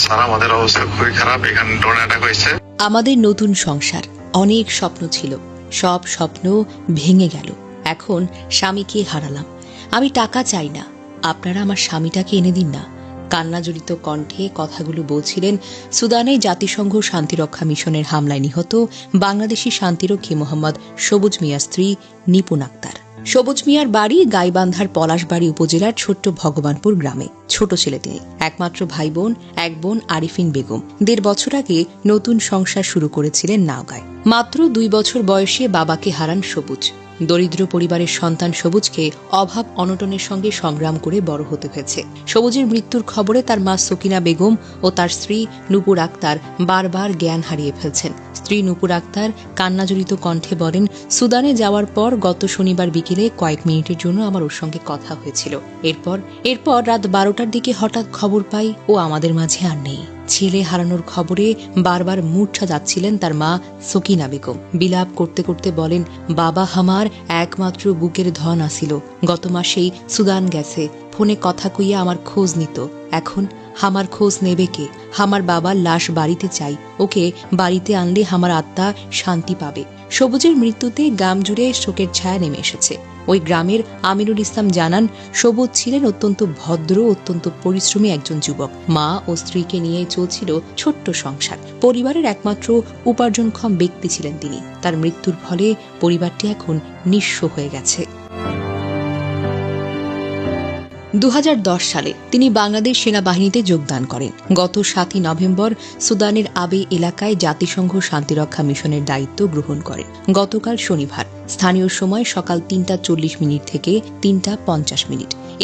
Sir আমাদের অবস্থা খুবই খারাপ, এখানে ড্রোন অ্যাটাক হয়েছে। আমাদের নতুন সংসার, অনেক স্বপ্ন ছিল, সব স্বপ্ন ভেঙে গেল। এখন স্বামীকে হারালাম। আমি টাকা চাই না, আপনারা আমার স্বামীটাকে এনে দিন না। কান্নাজড়িত কণ্ঠে কথাগুলো বলছিলেন সুদানে জাতিসংঘ শান্তিরক্ষা মিশনের হামলায় নিহত বাংলাদেশি শান্তিরক্ষী মোহাম্মদ সবুজ মিয়ার স্ত্রী নিপুণ আক্তার। সবুজ মিয়ার বাড়ি গাইবান্ধার পলাশবাড়ি উপজেলার ছোট্ট ভগবানপুর গ্রামে। ছোট ছেলে তিনি, একমাত্র ভাই বোন, এক বোন আরিফিন বেগম। ১.৫ বছর আগে নতুন সংসার শুরু করেছিলেন নাওগাঁয়। মাত্র ২ বছর বয়সে বাবাকে হারান সবুজ। দরিদ্র পরিবারের সন্তান সবুজকে অভাব অনটনের সঙ্গে সংগ্রাম করে বড় হতে হয়েছে। সবুজের মৃত্যুর খবরে তার মা সকিনা বেগম ও তার স্ত্রী নূপুর আক্তার বারবার জ্ঞান হারিয়ে ফেলছেন। স্ত্রী নূপুর আক্তার কান্নাজড়িত কণ্ঠে বলেন, সুদানে যাওয়ার পর গত শনিবার বিকেলে কয়েক মিনিটের জন্য আমার ওর সঙ্গে কথা হয়েছিল। এরপর রাত ১২টার দিকে হঠাৎ খবর পাই ও আমাদের মাঝে আর নেই। ছেলে হারানোর খবরে বারবার মূর্ছা যাচ্ছিলেন তার মা সকিনা বেগম। বিলাপ করতে করতে বলেন, বাবা হামার একমাত্র বুকের ধন আসিল, গত মাসেই সুদান গেছে, ফোনে কথা কইয়া আমার খোঁজ নিত, এখন হামার খোঁজ নেবে কে? হামার বাবার লাশ বাড়িতে চাই, ওকে বাড়িতে আনলে হামার আত্মা শান্তি পাবে। সবুজের মৃত্যুতে গ্রাম জুড়ে শোকের ছায়া নেমে এসেছে। ওই গ্রামের আমিনুল ইসলাম জানান, সবুজ ছিলেন অত্যন্ত ভদ্র, অত্যন্ত পরিশ্রমী একজন যুবক। মা ও স্ত্রীকে নিয়ে চলছিল ছোট্ট সংসার। পরিবারের একমাত্র উপার্জনক্ষম ব্যক্তি ছিলেন তিনি। তার মৃত্যুর ফলে পরিবারটি এখন নিঃস্ব হয়ে গেছে। ২০১০ সালে তিনি বাংলাদেশ সেনাবাহিনীতে যোগদান করেন। গত ৭ই নভেম্বর সুদানের আবে এলাকায় জাতিসংঘ শান্তিরক্ষা মিশনের দায়িত্ব গ্রহণ করেন। গতকাল শনিবার স্থানীয় সময় সকাল ৩টা ৪০ থেকে ৩টা ৫০।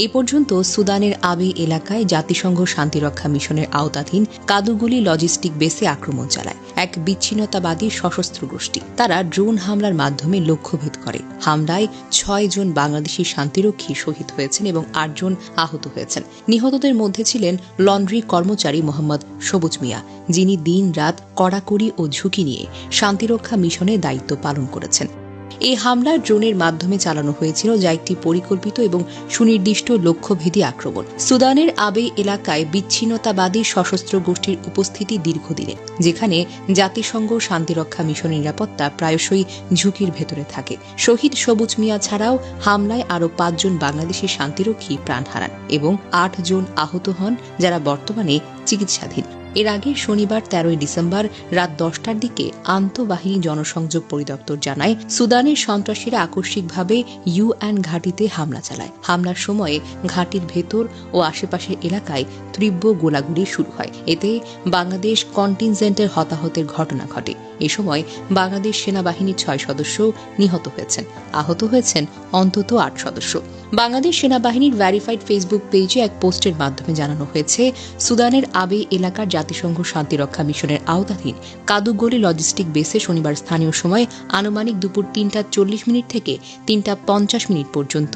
এই পর্যন্ত সুদানের আবে এলাকায় জাতিসংঘ শান্তিরক্ষা মিশনের আওতাধীন কাদুগুলি লজিস্টিক বেসে আক্রমণ চালায় এক বিচ্ছিন্নতাবাদী সশস্ত্র গোষ্ঠী। তারা ড্রোন হামলার মাধ্যমে লক্ষ্যভেদ করে। হামলায় ৬ জন বাংলাদেশি শান্তিরক্ষী শহীদ হয়েছেন এবং ৮ জন আহত হয়েছেন। নিহতদের মধ্যে ছিলেন লন্ড্রি কর্মচারী মোহাম্মদ সবুজ মিয়া, যিনি দিন রাত কড়াকড়ি ও ঝুঁকি নিয়ে শান্তিরক্ষা মিশনে দায়িত্ব পালন করেছেন। এই হামলা ড্রোনের মাধ্যমে চালানো হয়েছিল, যা একটি পরিকল্পিত এবং সুনির্দিষ্ট লক্ষ্যভেদী আক্রমণ। সুদানের আবে এলাকায় বিচ্ছিন্নতাবাদী সশস্ত্র গোষ্ঠীর উপস্থিতি দীর্ঘদিনের, যেখানে জাতিসংঘ শান্তিরক্ষা মিশনের নিরাপত্তা প্রায়শই ঝুঁকির ভেতরে থাকে। শহীদ সবুজ মিয়া ছাড়াও হামলায় আরও ৫ জন বাংলাদেশি শান্তিরক্ষী প্রাণ হারান এবং ৮ জন আহত হন, যারা বর্তমানে চিকিৎসাধীন। এর আগে শনিবার ১৩ ডিসেম্বর রাত ১০টার দিকে আন্তঃবাহিনী জনসংযোগ পরিদপ্তর জানায়, সুদানের সন্ত্রাসীরা আকস্মিকভাবে ইউএন ঘাঁটিতে হামলা চালায়। হামলার সময়ে ঘাঁটির ভেতর ও আশেপাশের এলাকায় তীব্র গোলাগুলি শুরু হয়। এতে বাংলাদেশ কন্টিনজেন্টের হতাহতের ঘটনা ঘটে। এ সময় বাংলাদেশ সেনাবাহিনীর ৬ সদস্য নিহত হয়েছেন, আহত হয়েছেন অন্তত ৮ সদস্য। বাংলাদেশ সেনাবাহিনীর ভেরিফাইড ফেসবুক পেজে এক পোস্টের মাধ্যমে জানানো হয়েছে, সুদানের আবে এলাকার জাতিসংঘ শান্তিরক্ষা মিশনের আওতাধীন কাদুগলি লজিস্টিক বেসে শনিবার স্থানীয় সময় আনুমানিক দুপুর ৩টা ৪০ থেকে ৩টা ৫০ পর্যন্ত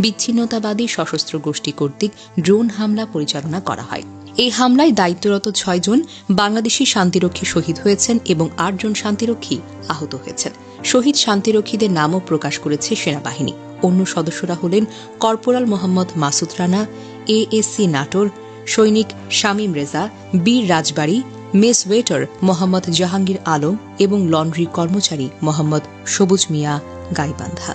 বিচ্ছিন্নতাবাদী সশস্ত্র গোষ্ঠী কর্তৃক ড্রোন হামলা পরিচালনা করা হয়। এই হামলায় দায়িত্বরত ৬ জন বাংলাদেশি শান্তিরক্ষী শহীদ হয়েছেন এবং ৮ জন শান্তিরক্ষী আহত হয়েছেন। শহীদ শান্তিরক্ষীদের নামও প্রকাশ করেছে সেনাবাহিনী। অন্য সদস্যরা হলেন কর্পোরাল মোহাম্মদ মাসুদ রানা, এএসসি নাটোর, সৈনিক শামীম রেজা, বীর রাজবাড়ী, মেস ওয়েটার মোহাম্মদ জাহাঙ্গীর আলম এবং লন্ড্রি কর্মচারী মোহাম্মদ সবুজ মিয়া, গাইবান্ধা।